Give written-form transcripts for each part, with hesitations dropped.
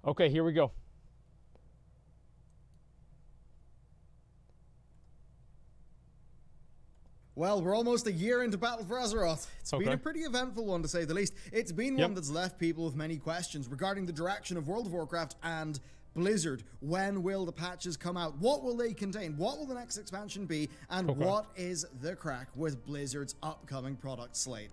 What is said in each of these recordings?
Okay, here we go. Well, we're almost a year into Battle for Azeroth. It's been a pretty eventful one, to say the least. It's been one that's left people with many questions regarding the direction of World of Warcraft and Blizzard. When will the patches come out? What will they contain? What will the next expansion be? And what is the crack with Blizzard's upcoming product slate?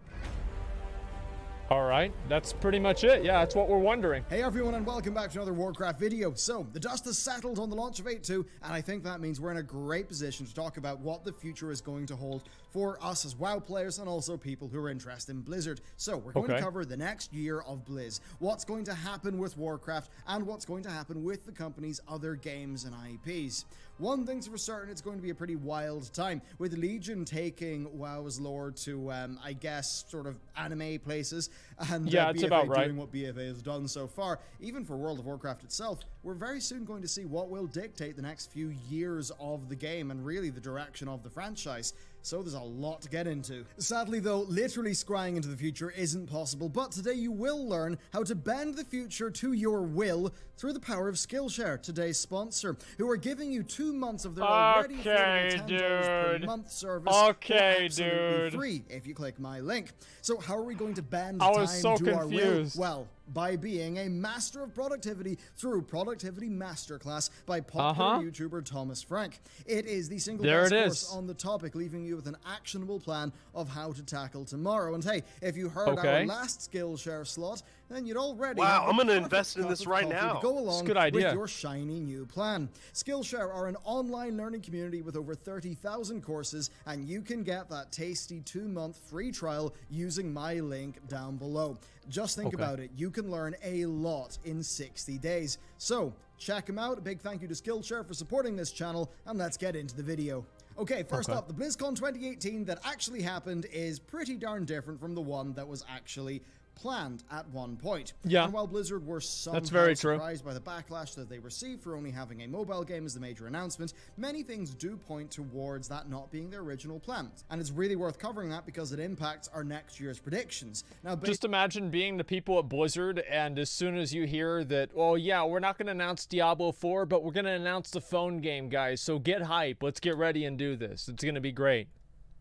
All right, that's pretty much it. Yeah, that's what we're wondering. Hey everyone, and welcome back to another Warcraft video. So, the dust has settled on the launch of 8.2, and I think that means we're in a great position to talk about what the future is going to hold for us as WoW players and also people who are interested in Blizzard. So, we're going to cover the next year of Blizz, what's going to happen with Warcraft, and what's going to happen with the company's other games and IPs. One thing's for certain, it's going to be a pretty wild time, with Legion taking WoW's lore to, I guess, sort of anime places, and yeah, it's about right. doing what BfA has done so far. Even for World of Warcraft itself, we're very soon going to see what will dictate the next few years of the game and really the direction of the franchise. So there's a lot to get into. Sadly though, literally scrying into the future isn't possible, but today you will learn how to bend the future to your will through the power of Skillshare, today's sponsor, who are giving you 2 months of their already affordable $10 per month service for absolutely free if you click my link. So how are we going to bend time to our will? Well, by being a master of productivity through Productivity Masterclass by popular YouTuber Thomas Frank. It is the single best course on the topic, leaving you with an actionable plan of how to tackle tomorrow. And hey, if you heard our last Skillshare slot, then you'd already I'm going to invest in this right now. To go along with your shiny new plan. Skillshare are an online learning community with over 30,000 courses, and you can get that tasty 2-month free trial using my link down below. Just think about it. You can learn a lot in 60 days. So, check them out. A big thank you to Skillshare for supporting this channel, and let's get into the video. Okay, first up, the BlizzCon 2018 that actually happened is pretty darn different from the one that was actually planned at one point. Yeah. And while Blizzard were somehow surprised by the backlash that they received for only having a mobile game as the major announcement, many things do point towards that not being their original plan. And it's really worth covering that because it impacts our next year's predictions. Now, just imagine being the people at Blizzard, and as soon as you hear that, well, yeah, we're not going to announce Diablo 4, but we're going to announce the phone game, guys, so get hype. Let's get ready and do this. It's going to be great.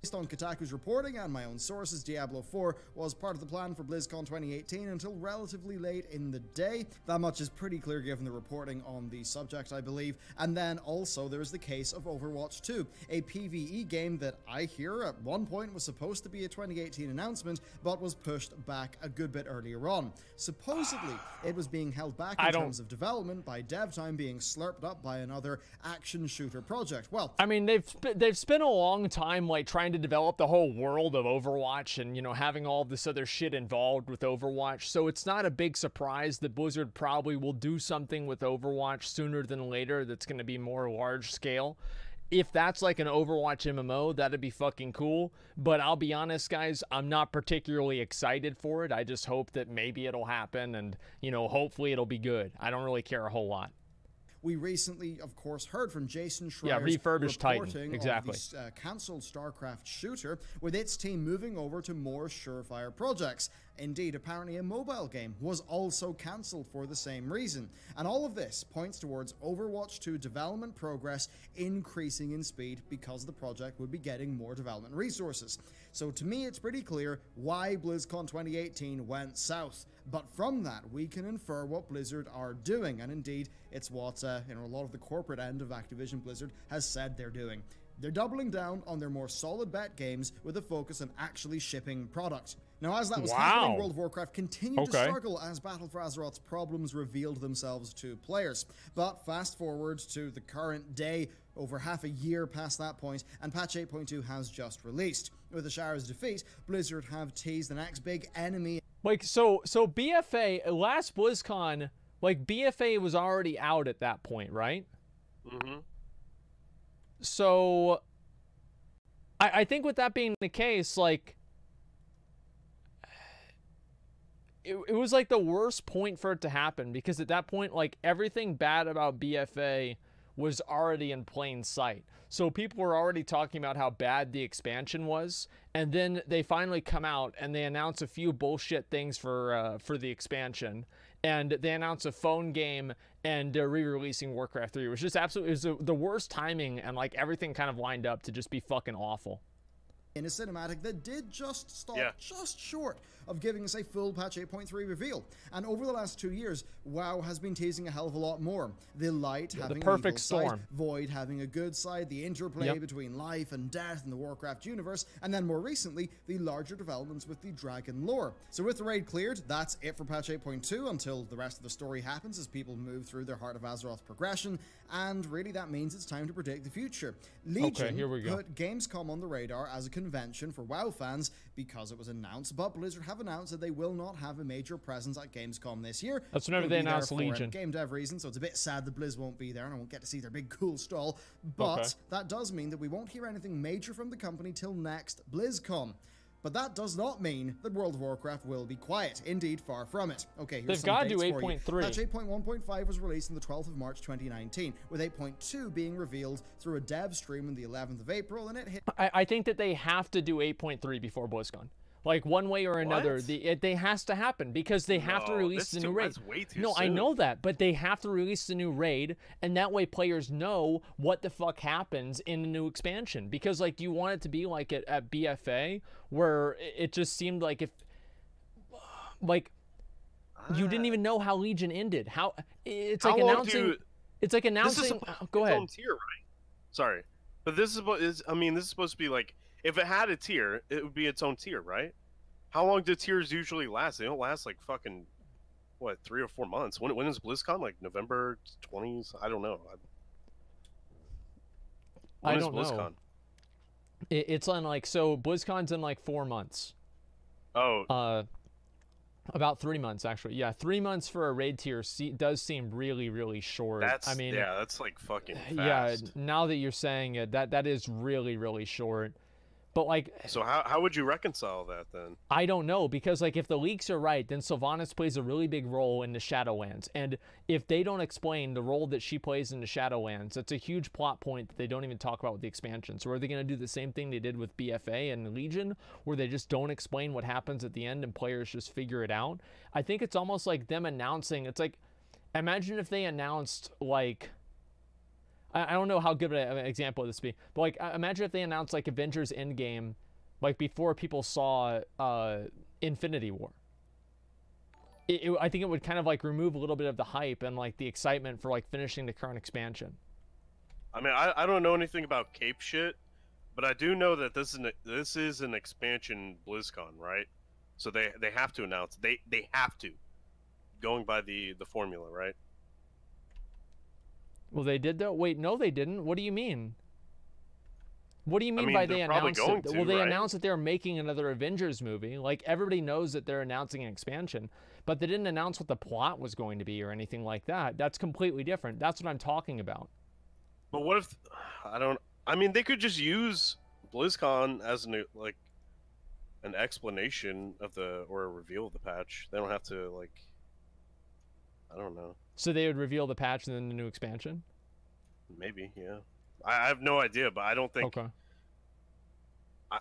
Based on Kotaku's reporting and my own sources, Diablo 4 was part of the plan for BlizzCon 2018 until relatively late in the day. That much is pretty clear given the reporting on the subject, I believe. And then also there's the case of Overwatch 2, a PvE game that I hear at one point was supposed to be a 2018 announcement, but was pushed back a good bit earlier on. Supposedly, it was being held back in terms of development by dev time being slurped up by another action shooter project. Well, I mean, they've spent a long time like trying to develop the whole world of Overwatch and, you know, having all this other shit involved with Overwatch, so it's not a big surprise that Blizzard probably will do something with Overwatch sooner than later that's going to be more large scale. If that's like an Overwatch MMO, that'd be fucking cool, but I'll be honest, guys, I'm not particularly excited for it. I just hope that maybe it'll happen and, you know, hopefully it'll be good. I don't really care a whole lot. We recently, of course, heard from Jason Schreier's refurbished reporting Titan. of the cancelled StarCraft shooter, with its team moving over to more surefire projects. Indeed, apparently a mobile game was also cancelled for the same reason. And all of this points towards Overwatch 2 development progress increasing in speed because the project would be getting more development resources. So to me, it's pretty clear why BlizzCon 2018 went south. But from that, we can infer what Blizzard are doing, and indeed, it's what a lot of the corporate end of Activision Blizzard has said they're doing. They're doubling down on their more solid bet games with a focus on actually shipping product. Now, as that was happening, World of Warcraft continued to struggle as Battle for Azeroth's problems revealed themselves to players. But fast forward to the current day, over half a year past that point, and patch 8.2 has just released. With Ashara's defeat, Blizzard have teased the next big enemy. Like, so BfA, last BlizzCon, like, BfA was already out at that point, right? Mm-hmm. So, I think with that being the case, like, it was like the worst point for it to happen, because at that point, like, everything bad about BfA was already in plain sight. So people were already talking about how bad the expansion was, and then they finally come out and they announce a few bullshit things for the expansion, and they announced a phone game, and they're re-releasing Warcraft 3. It was just absolutely, it was the worst timing, and like everything kind of lined up to just be fucking awful. In a cinematic that did just stop just short of giving us a full patch 8.3 reveal. And over the last 2 years, WoW has been teasing a hell of a lot more. The light having the perfect an storm. evil side, Void having a good side, the interplay between life and death in the Warcraft universe, and then more recently, the larger developments with the dragon lore. So with the raid cleared, that's it for patch 8.2 until the rest of the story happens as people move through their Heart of Azeroth progression, and really that means it's time to predict the future. Legion here we go. put Gamescom on the radar as a convention for WoW fans because it was announced, but Blizzard have announced that they will not have a major presence at Gamescom this year. That's whenever they announced Legion. Game dev reasons, so it's a bit sad that Blizz won't be there and I won't get to see their big cool stall, but that does mean that we won't hear anything major from the company till next BlizzCon. But that does not mean that World of Warcraft will be quiet. Indeed, far from it. Okay, here's They've got to do some dates for you. 8.3. Patch 8.1.5 was released on the 12th of March 2019, with 8.2 being revealed through a dev stream on the 11th of April, and it hit... I think that they have to do 8.3 before BlizzCon. Like, one way or another, they has to happen because they have to release the new raid. That's way too No, soon. I know that, but they have to release the new raid, and that way players know what the fuck happens in the new expansion. Because, like, you want it to be like at BfA, where it just seemed like if, like, you didn't even know how Legion ended. It's like announcing. It's like announcing. Go ahead. Its own tier, right? Sorry, but this is I mean, this is supposed to be like. If it had a tier, it would be its own tier, right? How long do tiers usually last? They don't last like fucking, what, 3 or 4 months? When is BlizzCon? Like November 20s? I don't know. I don't know. It's on like, so BlizzCon's in like 4 months. Oh. About 3 months, actually. Yeah, 3 months for a raid tier does seem really, really short. I mean, yeah, that's like fucking fast. Yeah, now that you're saying it, that is really, really short. But like, so how would you reconcile that then? I don't know, because like if the leaks are right, then Sylvanas plays a really big role in the Shadowlands, and if they don't explain the role that she plays in the Shadowlands, that's a huge plot point that they don't even talk about with the expansion. So are they going to do the same thing they did with BfA and Legion, where they just don't explain what happens at the end and players just figure it out? I think it's almost like them announcing. It's like, imagine if they announced like, I don't know how good of an example this would be, but like imagine if they announced like Avengers Endgame, like before people saw Infinity War. I think it would kind of like remove a little bit of the hype and like the excitement for like finishing the current expansion. I mean, I don't know anything about Cape shit, but I do know that this is an expansion BlizzCon, right? So they have to announce, they have to, going by the formula, right? Well, they did though. Wait, no, they didn't. What do you mean? What do you mean by they announced it? Well, they announced that they're making another Avengers movie. Like, everybody knows that they're announcing an expansion, but they didn't announce what the plot was going to be or anything like that. That's completely different. That's what I'm talking about. But what if, I mean, they could just use BlizzCon as an explanation of or a reveal of the patch. They don't have to, like, I don't know. So they would reveal the patch and then the new expansion? Maybe, yeah. I have no idea, but I don't think. Okay.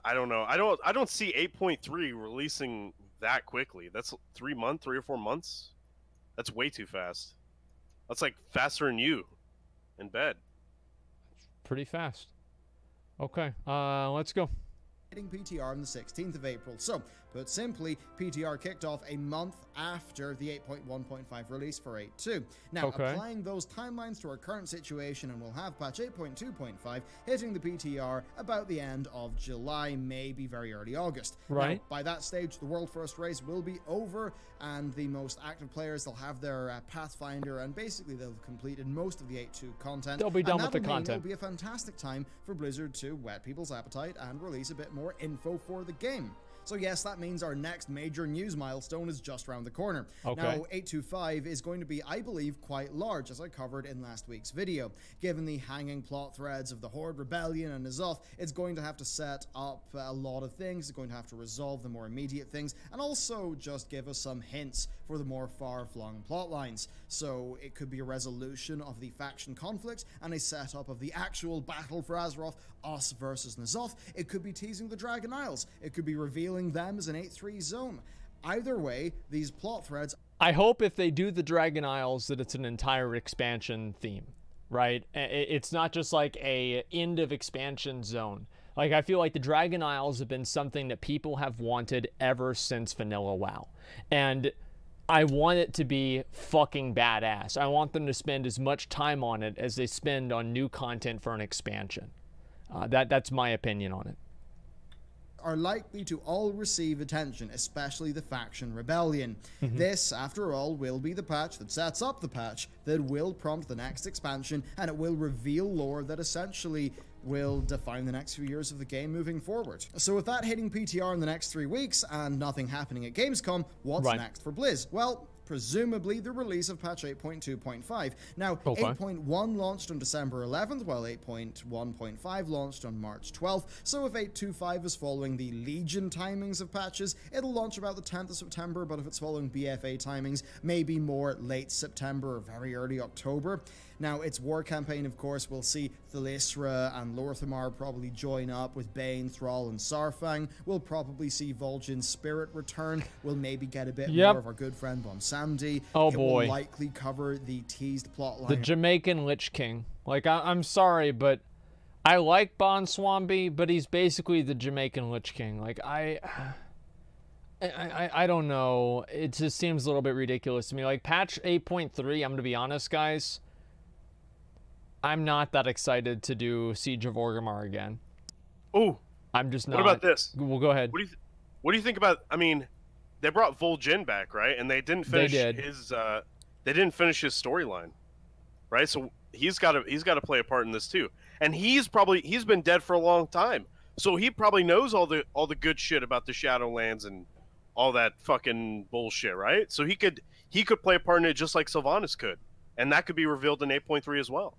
I don't know. I don't see 8.3 releasing that quickly. That's 3 or 4 months. That's way too fast. That's like faster than you in bed. Pretty fast. Okay. Let's go. Hitting PTR on the 16th of April. So, put simply, PTR kicked off a month after the 8.1.5 release for 8.2. Now, applying those timelines to our current situation, and we'll have patch 8.2.5 hitting the PTR about the end of July, maybe very early August. Right. Now, by that stage, the World First race will be over, and the most active players, they'll have their Pathfinder, and basically they'll have completed most of the 8.2 content. They'll be done with the content. It'll be a fantastic time for Blizzard to whet people's appetite and release a bit more info for the game. So yes, that means our next major news milestone is just around the corner. Okay. Now, 8.2.5 is going to be, I believe, quite large, as I covered in last week's video. Given the hanging plot threads of the Horde Rebellion and N'Zoth, it's going to have to set up a lot of things. It's going to have to resolve the more immediate things, and also just give us some hints for the more far-flung plot lines. So it could be a resolution of the faction conflict and a setup of the actual battle for Azeroth, us versus N'Zoth. It could be teasing the Dragon Isles. It could be revealing them as an 8.3 zone. Either way, these plot threads I hope if they do the Dragon Isles that it's an entire expansion theme, right? It's not just like a end of expansion zone. Like, I feel like the Dragon Isles have been something that people have wanted ever since Vanilla WoW. And I want it to be fucking badass. I want them to spend as much time on it as they spend on new content for an expansion. That's my opinion on it. Are likely to all receive attention, especially the faction rebellion. This, after all, will be the patch that sets up the patch that will prompt the next expansion, and it will reveal lore that essentially will define the next few years of the game moving forward. So with that hitting PTR in the next 3 weeks and nothing happening at Gamescom, what's next for Blizz? Well, presumably the release of patch 8.2.5. Now, 8.1 launched on December 11th, while 8.1.5 launched on March 12th. So if 8.2.5 is following the Legion timings of patches, it'll launch about the 10th of September, but if it's following BfA timings, maybe more late September or very early October. Now, its war campaign, of course, will see Thalasra and Lorthamar probably join up with Bane, Thrall, and Sarfang. We'll probably see Vol'jin's Spirit return. We'll maybe get a bit more of our good friend Bon Samdi. Oh, it boy. will likely cover the teased plotline. The Jamaican Lich King. Like, I'm sorry, but I like Bon Swambi, but he's basically the Jamaican Lich King. Like, I don't know. It just seems a little bit ridiculous to me. Like, patch 8.3, I'm going to be honest, guys, I'm not that excited to do Siege of Orgrimmar again. Oh, I'm just not. What about this? Well, go ahead. What do you think about? I mean, they brought Vol'jin back, right? And they didn't finish his. They didn't finish his storyline, right? So he's got to play a part in this too. And he's been dead for a long time, so he probably knows all the good shit about the Shadowlands and all that fucking bullshit, right? So he could play a part in it just like Sylvanas could, and that could be revealed in 8.3 as well.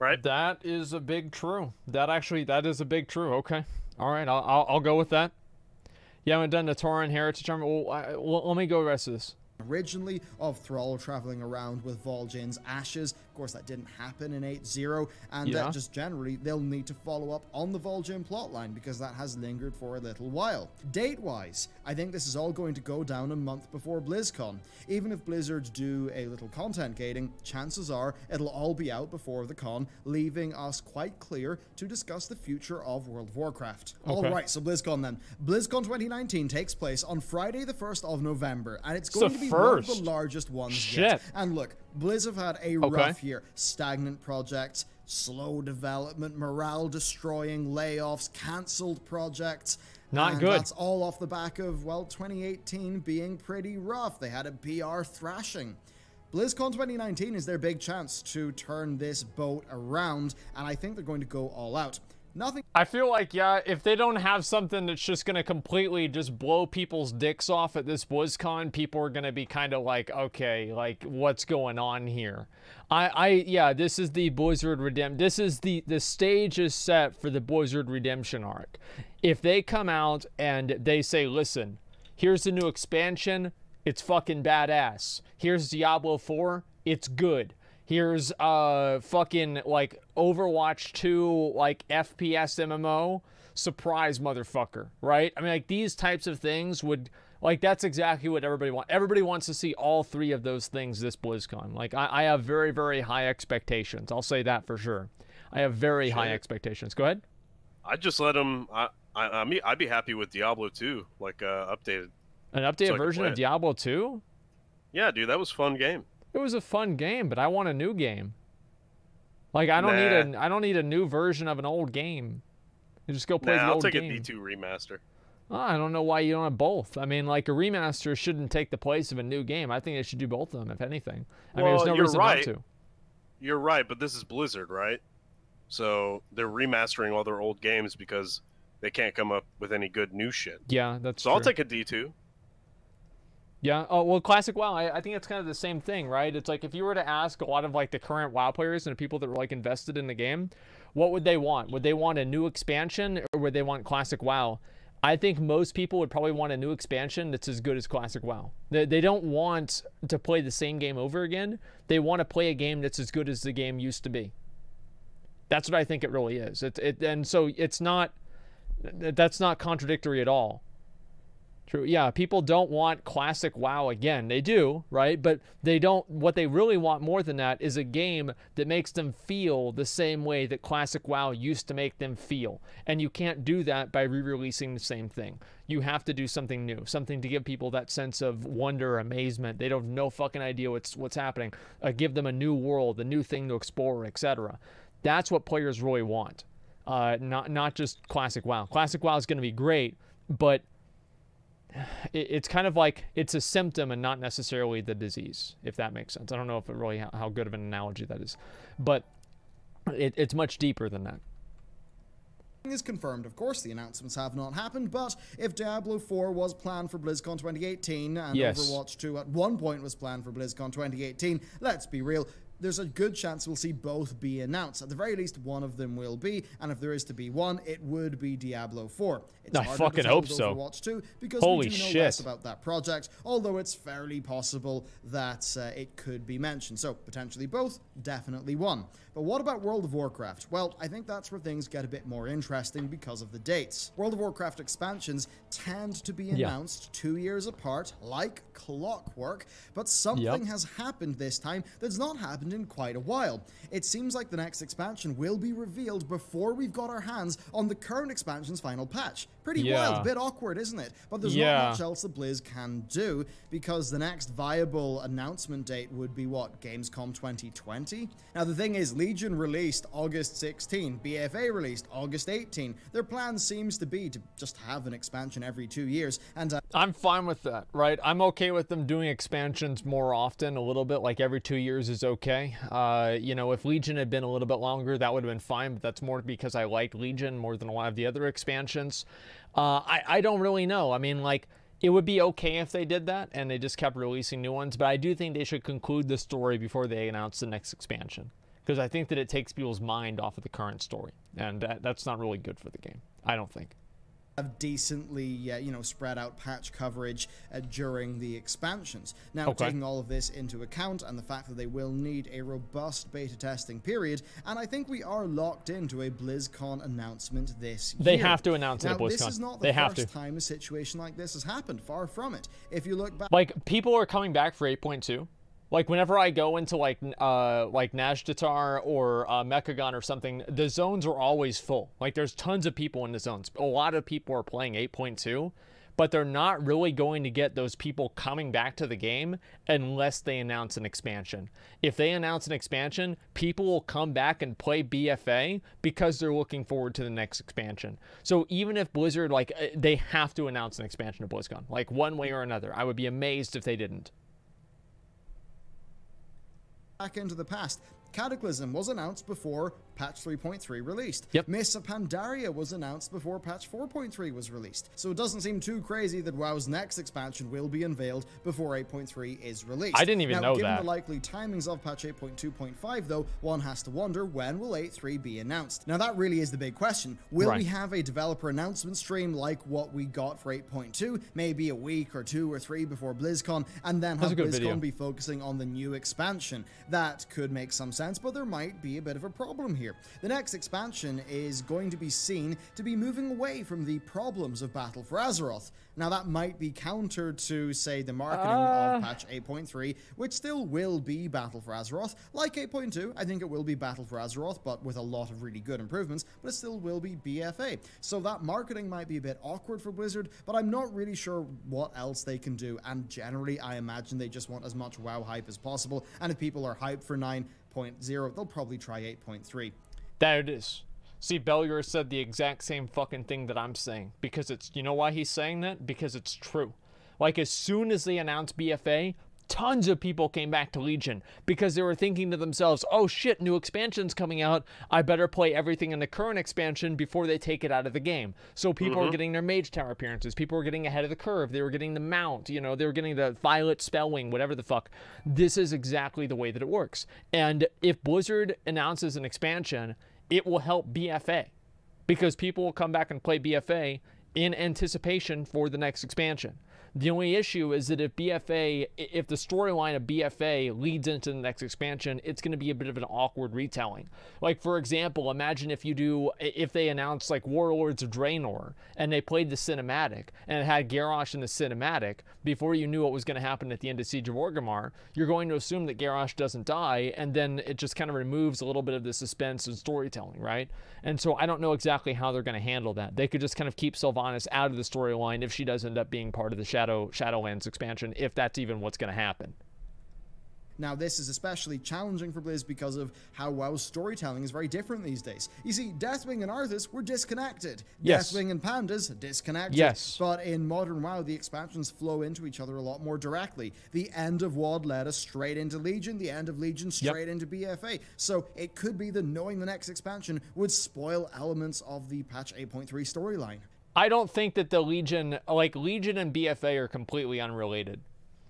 Right? That is a big true. That is a big true. Okay. All right. I'll go with that. You haven't done the Tauren Heritage Armor. Well, let me go the rest of this. Originally, of Thrall traveling around with Vol'jin's ashes. Of course, that didn't happen in 8.0, and just generally, they'll need to follow up on the Vol'jin plotline because that has lingered for a little while. Date-wise, I think this is all going to go down a month before BlizzCon. Even if Blizzard do a little content gating, chances are it'll all be out before the con, leaving us quite clear to discuss the future of World of Warcraft. Okay. Alright, so BlizzCon then. BlizzCon 2019 takes place on Friday the 1st of November, and it's going to be one of the largest ones yet. And look, Blizz have had a rough year. Stagnant projects, slow development, morale destroying, layoffs, cancelled projects. Not good. That's all off the back of, well, 2018 being pretty rough. They had a PR thrashing. BlizzCon 2019 is their big chance to turn this boat around, and I think they're going to go all out. I feel like, yeah, if they don't have something that's just going to completely just blow people's dicks off at this BlizzCon, people are going to be kind of like, okay, like, what's going on here? Yeah, this is the Blizzard Redemption. This is the stage is set for the Blizzard Redemption arc. If they come out and they say, listen, here's the new expansion, it's fucking badass. Here's Diablo 4, it's good. Here's fucking like Overwatch 2 like FPS MMO, surprise motherfucker, right? I mean, like, these types of things would, like, that's exactly what everybody wants. Everybody wants to see all three of those things this BlizzCon. Like, I have very, very high expectations. I'll say that for sure. I have very high expectations. Go ahead. I'd just let them. I'd be happy with Diablo 2, like updated. An updated version of Diablo 2? Yeah, dude, that was a fun game. It was a fun game, but I want a new game. Like, I don't need a new version of an old game. You just go play the old game. I'll take a D2 remaster. I don't know why you don't have both. I mean, like, a remaster shouldn't take the place of a new game. I think they should do both of them, if anything. I mean, there's no reason not to. You're right, but this is Blizzard, right? So they're remastering all their old games because they can't come up with any good new shit. Yeah, that's true. So I'll take a D2. Yeah. Oh, well, Classic WoW, I think it's kind of the same thing, right? It's like, if you were to ask a lot of, like, the current WoW players and the people that were, like, invested in the game, what would they want? Would they want a new expansion, or would they want Classic WoW? I think most people would probably want a new expansion that's as good as Classic WoW. They don't want to play the same game over again. They want to play a game that's as good as the game used to be. That's what I think it really is. And so it's not, that's not contradictory at all. True. Yeah, people don't want classic WoW again. They do, right? But they don't. What they really want more than that is a game that makes them feel the same way that classic WoW used to make them feel. And you can't do that by re-releasing the same thing. You have to do something new, something to give people that sense of wonder, amazement. They don't have no fucking idea what's happening. Give them a new world, a new thing to explore, etc. That's what players really want. Not just classic WoW. Classic WoW is going to be great, but it's kind of like it's a symptom and not necessarily the disease, if that makes sense. I don't know if it really how good of an analogy that is, but it's much deeper than that. Is confirmed. Of course, the announcements have not happened, but if Diablo 4 was planned for BlizzCon 2018 and Yes. Overwatch 2 at one point was planned for BlizzCon 2018, let's be real, there's a good chance we'll see both be announced. At the very least, one of them will be, and if there is to be one, it would be Diablo 4. It's I harder fucking to tell hope with so. Overwatch 2 because Holy we do know shit. less about that project, although it's fairly possible that it could be mentioned. So, potentially both, definitely one. But what about World of Warcraft? Well, I think that's where things get a bit more interesting because of the dates. World of Warcraft expansions tend to be announced 2 years apart, like clockwork, but something has happened this time that's not happened in quite a while. It seems like the next expansion will be revealed before we've got our hands on the current expansion's final patch. Pretty wild, a bit awkward, isn't it? But there's not much else that Blizz can do because the next viable announcement date would be what, Gamescom 2020? Now the thing is, Legion released August 16, BfA released August 18. Their plan seems to be to just have an expansion every 2 years, and I'm fine with that, right? I'm okay with them doing expansions more often, a little bit, like every 2 years is okay. You know, if Legion had been a little bit longer, that would have been fine, but that's more because I like Legion more than a lot of the other expansions. I don't really know. I mean, like, it would be okay if they did that and they just kept releasing new ones, but I do think they should conclude the story before they announce the next expansion, because I think that it takes people's mind off of the current story, and that's not really good for the game, I don't think. Have decently, you know, spread out patch coverage during the expansions. Now, taking all of this into account and the fact that they will need a robust beta testing period, and I think we are locked into a BlizzCon announcement this year. They have to announce it at BlizzCon. This is not the first time a situation like this has happened. Far from it. If you look back, like, people are coming back for 8.2. Like, whenever I go into, like Nazjatar or Mechagon or something, the zones are always full. Like, there's tons of people in the zones. A lot of people are playing 8.2, but they're not really going to get those people coming back to the game unless they announce an expansion. If they announce an expansion, people will come back and play BfA because they're looking forward to the next expansion. So even if Blizzard, like, they have to announce an expansion to BlizzCon, like, one way or another. I would be amazed if they didn't. Back into the past, Cataclysm was announced before patch 3.3 released. Mists of Pandaria was announced before patch 4.3 was released. So it doesn't seem too crazy that WoW's next expansion will be unveiled before 8.3 is released. I didn't even know that. Given the likely timings of patch 8.2.5 though, one has to wonder, when will 8.3 be announced? Now that really is the big question. Will we have a developer announcement stream like what we got for 8.2, maybe a week or 2 or 3 before BlizzCon, and then have BlizzCon be focusing on the new expansion? That could make some sense, but there might be a bit of a problem here. The next expansion is going to be seen to be moving away from the problems of Battle for Azeroth. Now that might be counter to, say, the marketing of patch 8.3, which still will be Battle for Azeroth. Like 8.2, I think it will be Battle for Azeroth, but with a lot of really good improvements, but it still will be BfA. So that marketing might be a bit awkward for Blizzard, but I'm not really sure what else they can do, and generally I imagine they just want as much WoW hype as possible, and if people are hyped for 9.0, they'll probably try 8.3. There it is. See, Bellier said the exact same fucking thing that I'm saying. Because it's, you know why he's saying that? Because it's true. Like, as soon as they announced BfA, tons of people came back to Legion because they were thinking to themselves, oh shit, new expansion's coming out. I better play everything in the current expansion before they take it out of the game. So people are getting their Mage Tower appearances. People were getting ahead of the curve. They were getting the mount, you know, they were getting the Violet Spellwing, whatever the fuck. This is exactly the way that it works. And if Blizzard announces an expansion, it will help BfA because people will come back and play BfA in anticipation for the next expansion. The only issue is that if the storyline of BfA leads into the next expansion, it's going to be a bit of an awkward retelling. Like, for example, imagine if they announced like Warlords of Draenor and they played the cinematic and it had Garrosh in the cinematic before you knew what was going to happen at the end of Siege of Orgrimmar. You're going to assume that Garrosh doesn't die, and then it just kind of removes a little bit of the suspense and storytelling, right? And so I don't know exactly how they're going to handle that. They could just kind of keep Sylvanas out of the storyline if she does end up being part of the Shadowlands expansion, if that's even what's going to happen. Now, this is especially challenging for Blizz because of how WoW's storytelling is very different these days. You see, Deathwing and Arthas were disconnected. Yes. Deathwing and Pandas, disconnected. Yes. But in modern WoW, the expansions flow into each other a lot more directly. The end of WoD led us straight into Legion, the end of Legion straight into BfA. So it could be that knowing the next expansion would spoil elements of the patch 8.3 storyline. I don't think that the Legion and BfA are completely unrelated.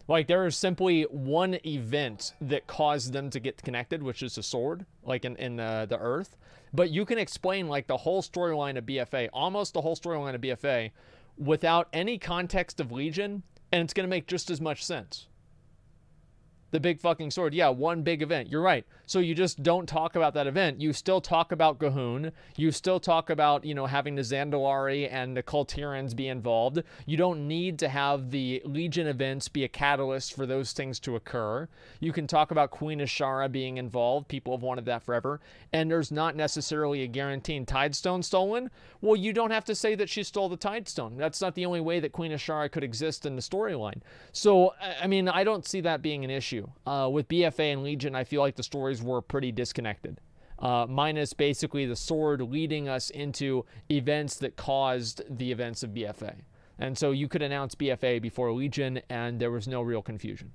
Like, there is simply one event that caused them to get connected, which is the sword, like in the Earth. But you can explain, like, the whole storyline of BfA, almost the whole storyline of BfA, without any context of Legion, and it's going to make just as much sense. The big fucking sword. Yeah, one big event. You're right. So you just don't talk about that event. You still talk about Gahun. You still talk about, you know, having the Zandalari and the Kultirans be involved. You don't need to have the Legion events be a catalyst for those things to occur. You can talk about Queen Ashara being involved. People have wanted that forever. And there's not necessarily a guaranteed Tidestone stolen. Well, you don't have to say that she stole the Tidestone. That's not the only way that Queen Ashara could exist in the storyline. So, I mean, I don't see that being an issue. With BfA and Legion, I feel like the stories were pretty disconnected. Minus basically the sword leading us into events that caused the events of BfA. And so you could announce BfA before Legion, and there was no real confusion.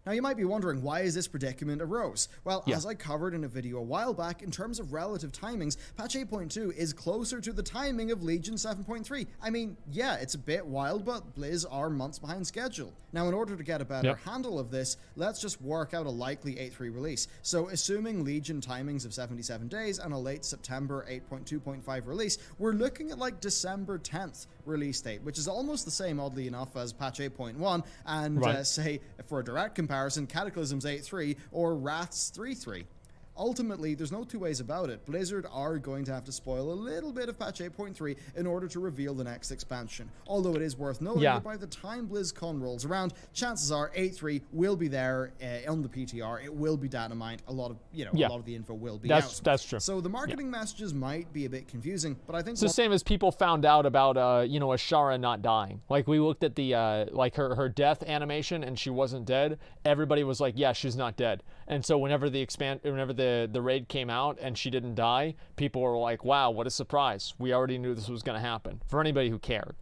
Now, you might be wondering, why is this predicament arose? Well, as I covered in a video a while back, in terms of relative timings, patch 8.2 is closer to the timing of Legion 7.3. I mean, yeah, it's a bit wild, but Blizz are months behind schedule. Now, in order to get a better handle of this, let's just work out a likely 8.3 release. So, assuming Legion timings of 77 days and a late September 8.2.5 release, we're looking at like December 10th release date, which is almost the same, oddly enough, as patch 8.1, and say, for a direct comparison, Cataclysm's 8.3 or Wrath's 3.3. Ultimately, there's no two ways about it. Blizzard are going to have to spoil a little bit of patch 8.3 in order to reveal the next expansion. Although it is worth noting that by the time BlizzCon rolls around, chances are 8.3 will be there on the PTR. It will be data mined. A lot of a lot of the info will be out. That's true. So the marketing messages might be a bit confusing, but I think it's the same as people found out about Ashara not dying. Like, we looked at the like her death animation and she wasn't dead. Everybody was like, yeah, she's not dead. And so whenever the raid came out and she didn't die, people were like, wow, what a surprise. We already knew this was going to happen. For anybody who cared.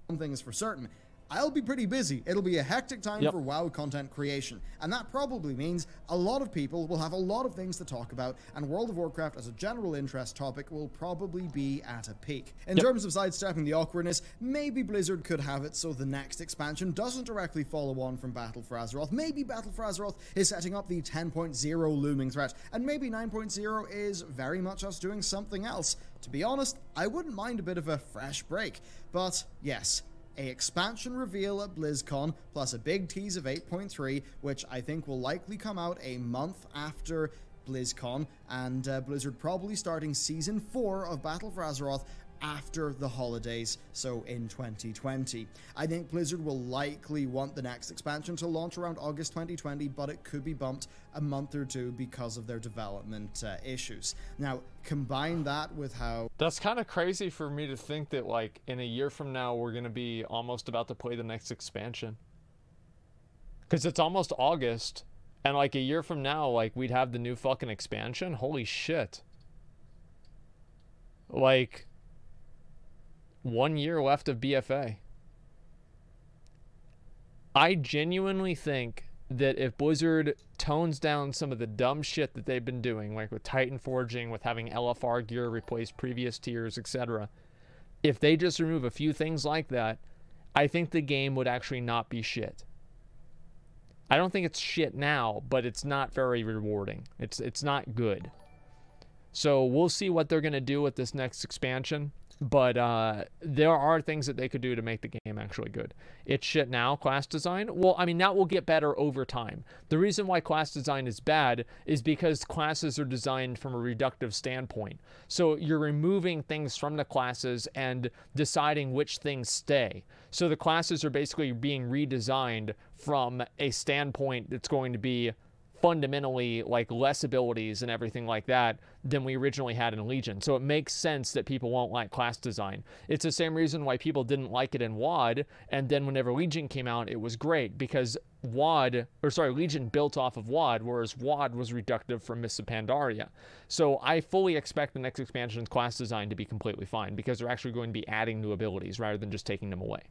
One thing is for certain, I'll be pretty busy. It'll be a hectic time for WoW content creation, and that probably means a lot of people will have a lot of things to talk about, and World of Warcraft as a general interest topic will probably be at a peak. In terms of sidestepping the awkwardness, maybe Blizzard could have it so the next expansion doesn't directly follow on from Battle for Azeroth. Maybe Battle for Azeroth is setting up the 10.0 looming threat, and maybe 9.0 is very much us doing something else. To be honest, I wouldn't mind a bit of a fresh break, but yes, a expansion reveal at BlizzCon, plus a big tease of 8.3, which I think will likely come out a month after BlizzCon, and Blizzard probably starting Season 4 of Battle for Azeroth after the holidays, so in 2020. I think Blizzard will likely want the next expansion to launch around August 2020, but it could be bumped a month or two because of their development issues. Now, combine that with how... That's kind of crazy for me to think that, like, in a year from now, we're going to be almost about to play the next expansion. Because it's almost August, and, like, a year from now, like, we'd have the new fucking expansion? Holy shit. Like... 1 year left of BfA. I genuinely think that if Blizzard tones down some of the dumb shit that they've been doing, like with Titan Forging, with having LFR gear replace previous tiers, etc., if they just remove a few things like that, I think the game would actually not be shit. I don't think it's shit now, but it's not very rewarding. It's not good. So we'll see what they're going to do with this next expansion. But there are things that they could do to make the game actually good. It's shit now, class design. Well, I mean, that will get better over time. The reason why class design is bad is because classes are designed from a reductive standpoint. So you're removing things from the classes and deciding which things stay. So the classes are basically being redesigned from a standpoint that's going to be fundamentally like less abilities and everything like that than we originally had in Legion. So it makes sense that people won't like class design. It's the same reason why people didn't like it in WoD, and then whenever Legion came out, it was great because Legion built off of WoD, whereas WoD was reductive from Mists of Pandaria. So I fully expect the next expansion's class design to be completely fine because they're actually going to be adding new abilities rather than just taking them away.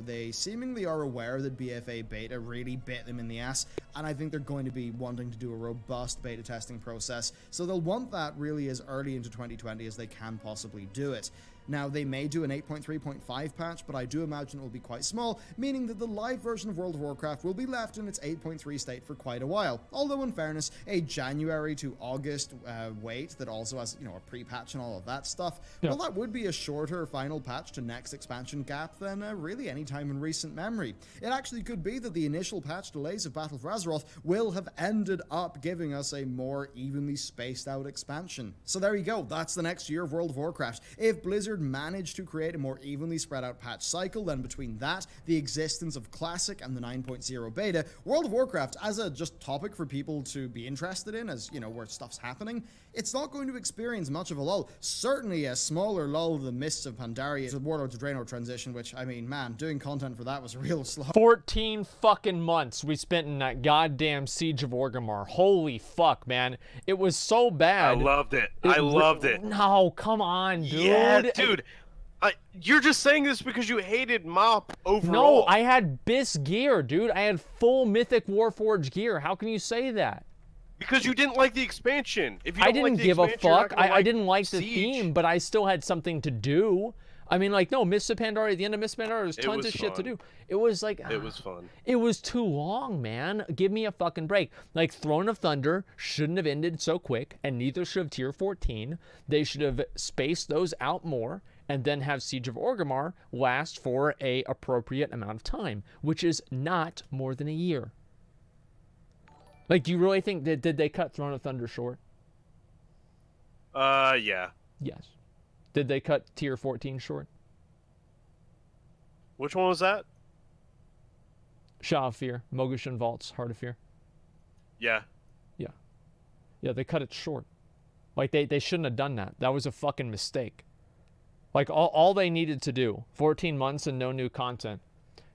They seemingly are aware that BfA beta really bit them in the ass, and I think they're going to be wanting to do a robust beta testing process, so they'll want that really as early into 2020 as they can possibly do it. Now, they may do an 8.3.5 patch, but I do imagine it will be quite small, meaning that the live version of World of Warcraft will be left in its 8.3 state for quite a while. Although, in fairness, a January to August wait that also has, you know, a pre-patch and all of that stuff, well, that would be a shorter final patch to next expansion gap than really any time in recent memory. It actually could be that the initial patch delays of Battle for Azeroth will have ended up giving us a more evenly spaced out expansion. So there you go, that's the next year of World of Warcraft. If Blizzard managed to create a more evenly spread out patch cycle, then between that, the existence of Classic and the 9.0 beta, World of Warcraft as a just topic for people to be interested in, as you know, where stuff's happening, it's not going to experience much of a lull. Certainly a smaller lull than Mists of Pandaria to Warlord to Draenor transition, which, I mean, man, doing content for that was a real slog. 14 fucking months we spent in that goddamn Siege of Orgrimmar. Holy fuck, man. It was so bad. I loved it. I loved it. No, come on, dude. Yeah, dude. You're just saying this because you hated MoP overall. No, I had BIS gear, dude. I had full Mythic Warforged gear. How can you say that? Because you didn't like the expansion. If you I don't didn't like the give a expansion, you're not fuck. gonna I didn't like the Siege. theme, but I still had something to do. I mean, like, no, Mists of Pandaria, at the end of Mists of Pandaria, there's tons of shit to do. It was like... It was fun. It was too long, man. Give me a fucking break. Like, Throne of Thunder shouldn't have ended so quick, and neither should have Tier 14. They should have spaced those out more, and then have Siege of Orgrimmar last for a appropriate amount of time, which is not more than a year. Like, do you really think that... Did they cut Throne of Thunder short? Yeah. Yes. Did they cut Tier 14 short? Which one was that? Shaw of Fear, Mogushan Vaults, Heart of Fear. Yeah. Yeah. Yeah, they cut it short. Like, they shouldn't have done that. That was a fucking mistake. Like, all they needed to do, 14 months and no new content.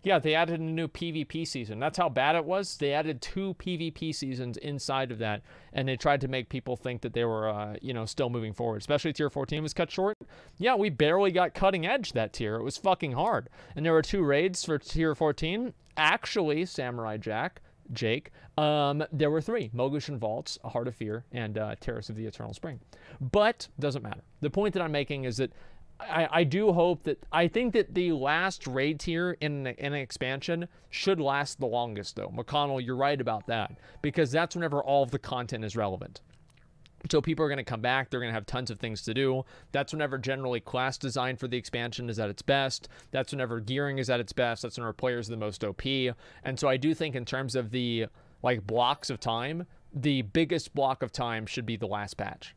Yeah, they added a new PvP season. That's how bad it was. They added 2 PvP seasons inside of that, and they tried to make people think that they were, you know, still moving forward. Especially Tier 14 was cut short. Yeah, we barely got cutting edge that tier. It was fucking hard. And there were 2 raids for Tier 14. Actually, Samurai Jake, there were 3. Mogushan Vaults, A Heart of Fear, and Terrace of the Eternal Spring. But, doesn't matter. The point that I'm making is that I do hope that... I think that the last raid tier in an expansion should last the longest, though. McConnell, you're right about that. Because that's whenever all of the content is relevant. So people are going to come back. They're going to have tons of things to do. That's whenever generally class design for the expansion is at its best. That's whenever gearing is at its best. That's whenever players are the most OP. And so I do think in terms of the like blocks of time, the biggest block of time should be the last patch.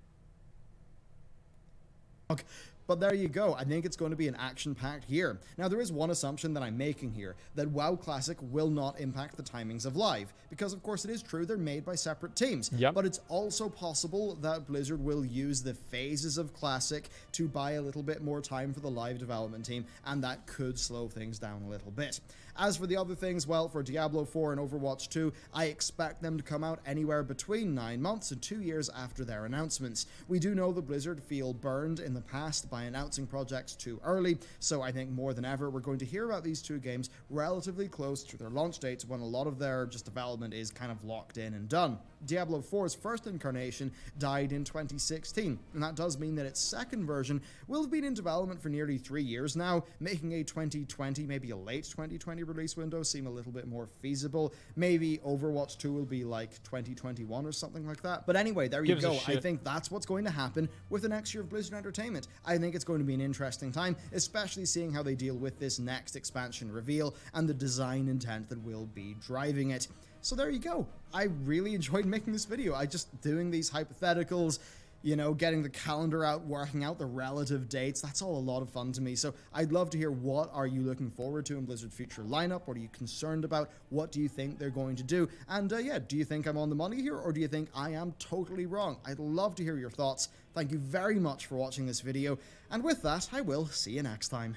Okay. But there you go. I think it's going to be an action-packed year. Now, there is one assumption that I'm making here, that WoW Classic will not impact the timings of Live, because of course it is true they're made by separate teams. Yep. But it's also possible that Blizzard will use the phases of Classic to buy a little bit more time for the Live development team, and that could slow things down a little bit. As for the other things, well, for Diablo 4 and Overwatch 2, I expect them to come out anywhere between 9 months and 2 years after their announcements. We do know that Blizzard feel burned in the past by announcing projects too early, so I think more than ever we're going to hear about these 2 games relatively close to their launch dates when a lot of their development is kind of locked in and done. Diablo 4's first incarnation died in 2016, and that does mean that its second version will have been in development for nearly 3 years now, making a 2020, maybe a late 2020 2020 release window seem a little bit more feasible. Maybe Overwatch 2 will be like 2021 or something like that. But anyway, there you go. I think that's what's going to happen with the next year of Blizzard Entertainment. I think it's going to be an interesting time, especially seeing how they deal with this next expansion reveal and the design intent that will be driving it. So there you go. I really enjoyed making this video. I just doing these hypotheticals, you know, getting the calendar out, working out the relative dates. That's all a lot of fun to me. So I'd love to hear, what are you looking forward to in Blizzard's future lineup? What are you concerned about? What do you think they're going to do? And yeah, do you think I'm on the money here, or do you think I am totally wrong? I'd love to hear your thoughts. Thank you very much for watching this video. And with that, I will see you next time.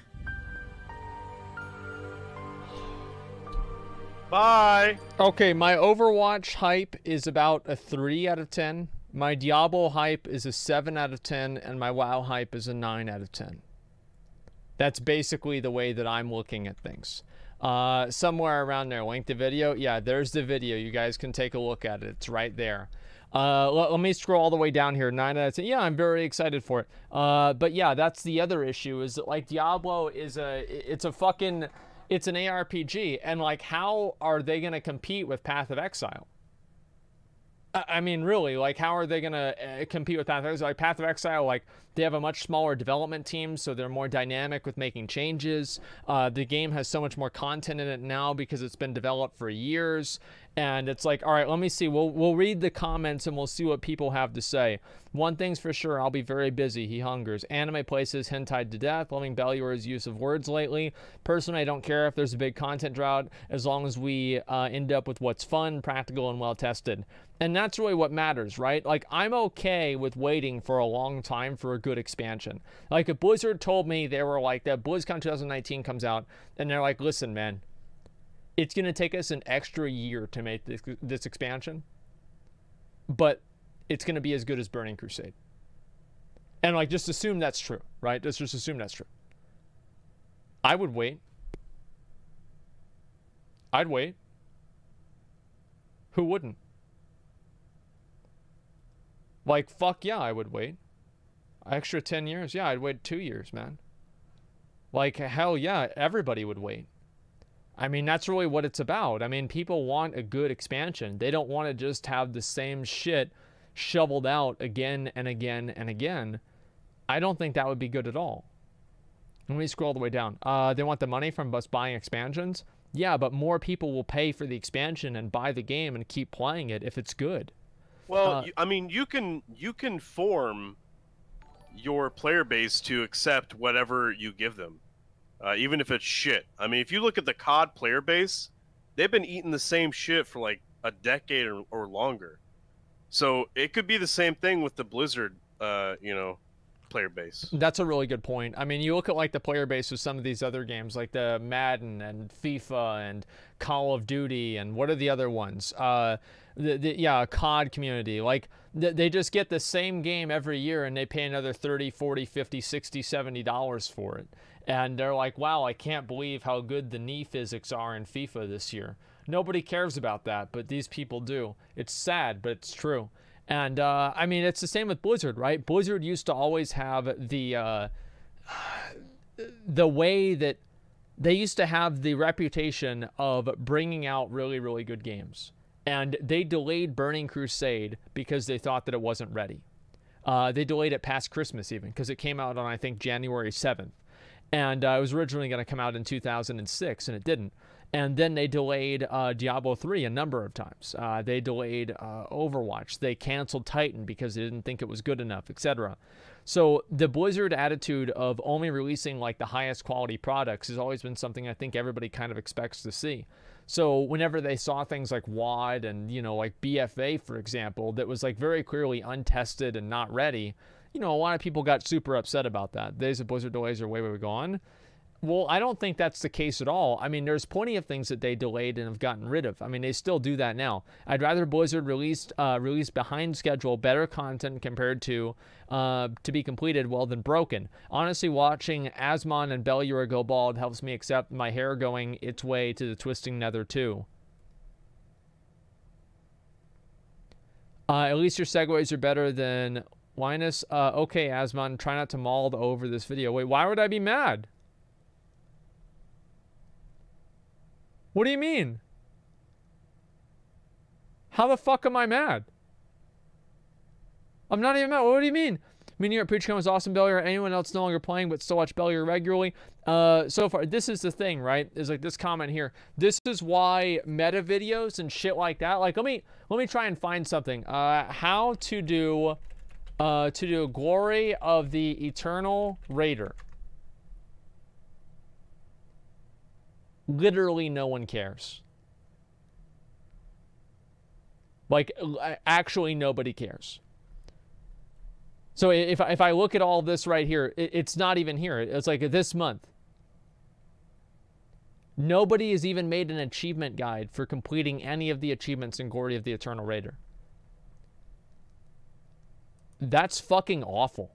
Bye! Okay, my Overwatch hype is about a 3 out of 10. My Diablo hype is a 7 out of 10, and my WoW hype is a 9 out of 10. That's basically the way that I'm looking at things. Somewhere around there, link the video. Yeah, there's the video. You guys can take a look at it. It's right there. Let me scroll all the way down here. 9 out of 10. Yeah, I'm very excited for it. But yeah, that's the other issue, is that, like, Diablo is it's an ARPG, and like, how are they going to compete with Path of Exile? I mean, really, like, how are they going to compete with Path of Exile? Like, Path of Exile, like, they have a much smaller development team, so they're more dynamic with making changes. The game has so much more content in it now because it's been developed for years. And it's like, all right, let me see. We'll read the comments and we'll see what people have to say. One thing's for sure, I'll be very busy. He hungers. Anime places hentai to death. Loving Belluar's use of words lately. Personally, I don't care if there's a big content drought, as long as we end up with what's fun, practical, and well-tested. And that's really what matters, right? Like, I'm okay with waiting for a long time for a good expansion. Like, if Blizzard told me they were like, that BlizzCon 2019 comes out, and they're like, listen, man, it's going to take us an extra year to make this expansion, but it's going to be as good as Burning Crusade. And, like, just assume that's true, right? Let's just assume that's true. I would wait. I'd wait. Who wouldn't? Like, fuck yeah, I would wait. Extra 10 years? Yeah, I'd wait 2 years, man. Like, hell yeah, everybody would wait. I mean, that's really what it's about. I mean, people want a good expansion. They don't want to just have the same shit shoveled out again and again and again. I don't think that would be good at all. Let me scroll all the way down. They want the money from us buying expansions? Yeah, but more people will pay for the expansion and buy the game and keep playing it if it's good. Well, I mean, you can form your player base to accept whatever you give them. Even if it's shit. I mean, if you look at the COD player base, they've been eating the same shit for like a decade or longer. So it could be the same thing with the Blizzard, you know, player base. That's a really good point. I mean, you look at like the player base of some of these other games, like the Madden and FIFA and Call of Duty, and what are the other ones? Yeah, COD community. Like, they just get the same game every year and they pay another $30, $40, $50, $60, $70 for it. And they're like, wow, I can't believe how good the knee physics are in FIFA this year. Nobody cares about that, but these people do. It's sad, but it's true. And, I mean, it's the same with Blizzard, right? Blizzard used to always have the way that they used to have the reputation of bringing out really, really good games. And they delayed Burning Crusade because they thought that it wasn't ready. They delayed it past Christmas even, because it came out on, I think, January 7th. And it was originally going to come out in 2006, and it didn't. And then they delayed Diablo 3 a number of times. They delayed Overwatch. They canceled Titan because they didn't think it was good enough, etc. So the Blizzard attitude of only releasing like the highest quality products has always been something I think everybody kind of expects to see. So whenever they saw things like WoD and, you know, like BfA, for example, that was like very clearly untested and not ready, you know, a lot of people got super upset about that. Days of Blizzard delays are way gone. Well, I don't think that's the case at all. I mean, there's plenty of things that they delayed and have gotten rid of. I mean, they still do that now. I'd rather Blizzard release behind schedule better content compared to be completed well than broken. Honestly, watching Asmon and Belluar go bald helps me accept my hair going its way to the twisting nether too. At least your segues are better than Linus. Okay, Asmon, try not to maul over this video. Wait, why would I be mad? What do you mean? How the fuck am I mad? I'm not even mad. What do you mean? Meaning your Patreon was awesome, Bellier. Anyone else no longer playing but still watch Bellier regularly? So far, this is the thing, right? Is like this comment here. This is why meta videos and shit like that. Like, let me try and find something. How to do Glory of the Eternal Raider. Literally, no one cares. Like, actually, nobody cares. So if I look at all this right here, it's not even here. It's like this month. Nobody has even made an achievement guide for completing any of the achievements in Glory of the Eternal Raider. That's fucking awful.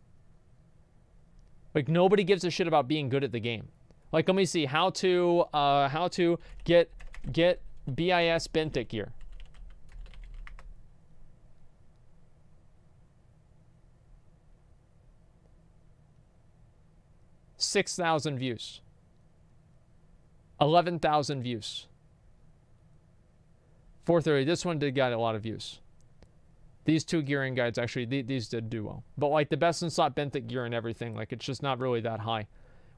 Like, nobody gives a shit about being good at the game. Like, let me see how to get BIS Benthic gear. $6,000 views. 11,000 views. 430. This one did get a lot of views. These two gearing guides, actually, these did do well. But, like, the best in slot benthic gear and everything, like, it's just not really that high.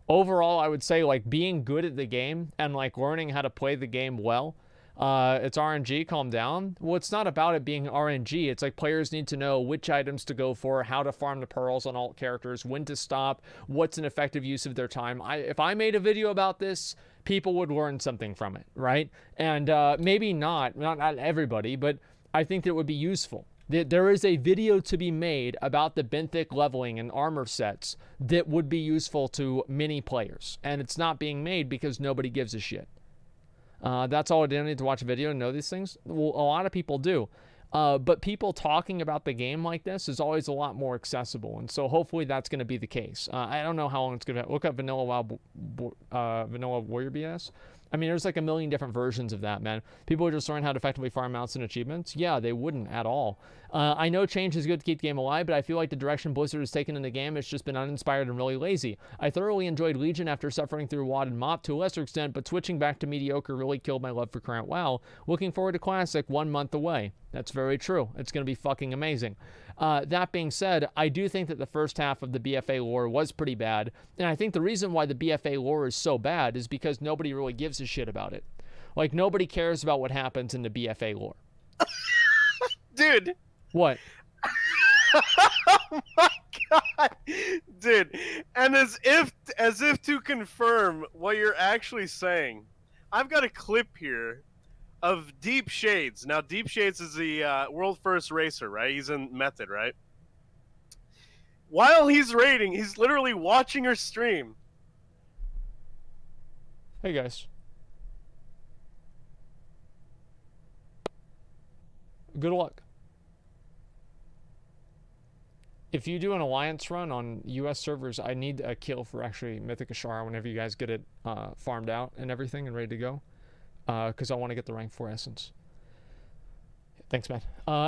Overall, I would say, like, being good at the game and, like, learning how to play the game well, it's RNG, calm down. Well, it's not about it being RNG. It's like players need to know which items to go for, how to farm the pearls on alt characters, when to stop, what's an effective use of their time. If I made a video about this, people would learn something from it, right? And maybe not everybody, but I think that it would be useful. There is a video to be made about the benthic leveling and armor sets that would be useful to many players. And it's not being made because nobody gives a shit. That's all. I didn't need to watch a video and know these things. Well, a lot of people do. But people talking about the game like this is always a lot more accessible. And so hopefully that's going to be the case. I don't know how long it's going to look up Vanilla WoW, Vanilla Warrior BS. I mean, there's like a million different versions of that, man. People would just learn how to effectively farm mounts and achievements. Yeah, they wouldn't at all. I know change is good to keep the game alive, but I feel like the direction Blizzard has taken in the game has just been uninspired and really lazy. I thoroughly enjoyed Legion after suffering through WoD and MoP to a lesser extent, but switching back to mediocre really killed my love for current WoW. Looking forward to Classic 1 month away. That's very true. It's going to be fucking amazing. That being said, I do think that the first half of the BFA lore was pretty bad, and I think the reason why the BFA lore is so bad is because nobody really gives a shit about it. Like, nobody cares about what happens in the BFA lore. Dude. What? Oh my god. Dude. And as if to confirm what you're actually saying, I've got a clip here of Deep Shades. Now, Deep Shades is the world first racer, right? He's in Method, right? While he's raiding, he's literally watching her stream. Hey, guys. Good luck. If you do an alliance run on US servers, I need a kill for actually Mythic Ashara whenever you guys get it farmed out and everything and ready to go. Because I want to get the rank 4 essence. Thanks, man.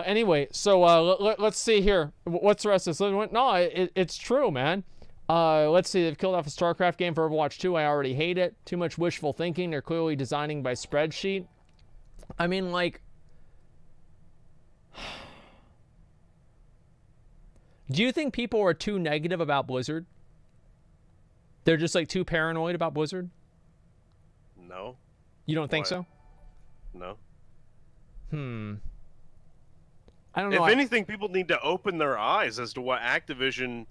Anyway, so let's see here. What's the rest of this? No, it's true, man. Let's see. They've killed off a StarCraft game for Overwatch 2. I already hate it. Too much wishful thinking. They're clearly designing by spreadsheet. I mean, like... Do you think people are too negative about Blizzard? They're just, like, too paranoid about Blizzard? No. You don't think so? No. I don't know. If anything, people need to open their eyes as to what Activision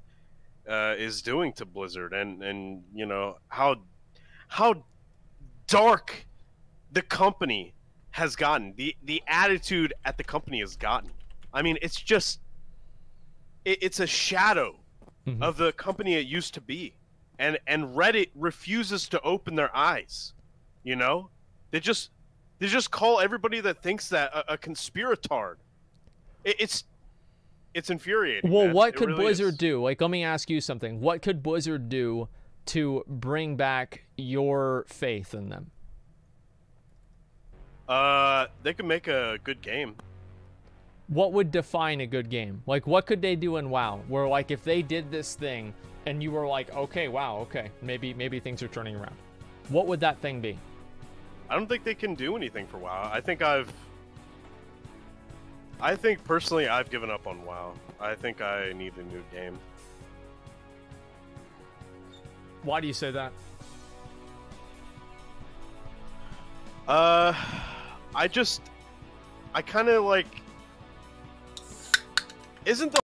is doing to Blizzard, and you know how dark the company has gotten. The attitude at the company has gotten. I mean, it's just it's a shadow of the company it used to be, and Reddit refuses to open their eyes. You know, they just call everybody that thinks that a conspiratard. It's infuriating. Well, man. what could really Blizzard is. do? Like, let me ask you something. What could Blizzard do to bring back your faith in them? They could make a good game. What would define a good game? Like, what could they do in WoW? Where, like, if they did this thing and you were like, okay, wow, okay, maybe things are turning around. What would that thing be? I don't think they can do anything for WoW. I think personally I've given up on WoW. I think I need a new game. Why do you say that? I kind of like, isn't the